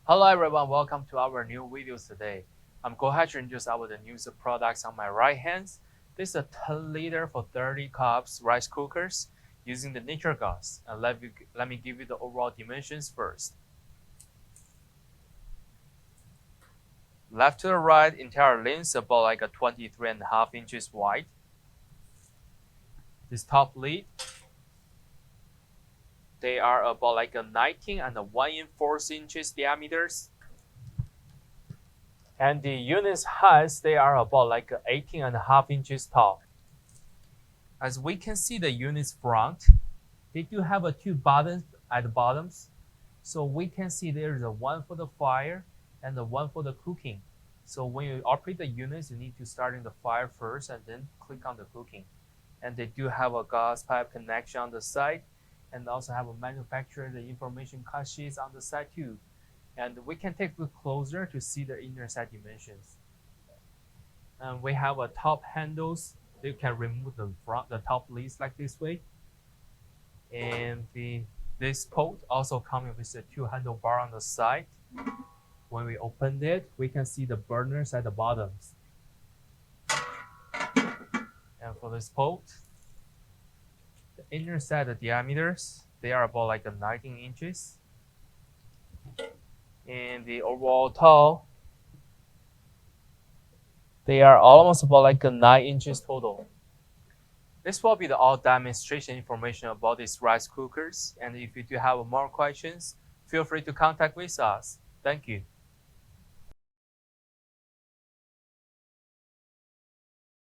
Hello everyone, welcome to our new videos today. I'm going to introduce our the new products on my right hand. This is a 10 liter for 30 cups rice cookers using the nature gas. And let me give you the overall dimensions first. Left to the right, entire length about like a 23.5 inches wide. This top lid, they are about like a 19 and a 1 4 inches diameters. And the unit's heights, they are about like 18.5 inches tall. As we can see the unit's front, they do have two buttons at the bottoms. So we can see there is a one for the fire and the one for the cooking. So when you operate the units, you need to start in the fire first and then click on the cooking. And they do have a gas pipe connection on the side and also have a manufacturer the information cut sheets on the side too. And we can take a look closer to see the inner side dimensions. And we have a top handles. You can remove the top lids like this way. And this pot also comes with a two handlebar on the side. When we open it, we can see the burners at the bottoms. And for this pot, the inner side the diameters, they are about like 19 inches. And the overall tall, they are almost about like 9 inches total. This will be the all demonstration information about these rice cookers. And if you do have more questions, feel free to contact with us. Thank you.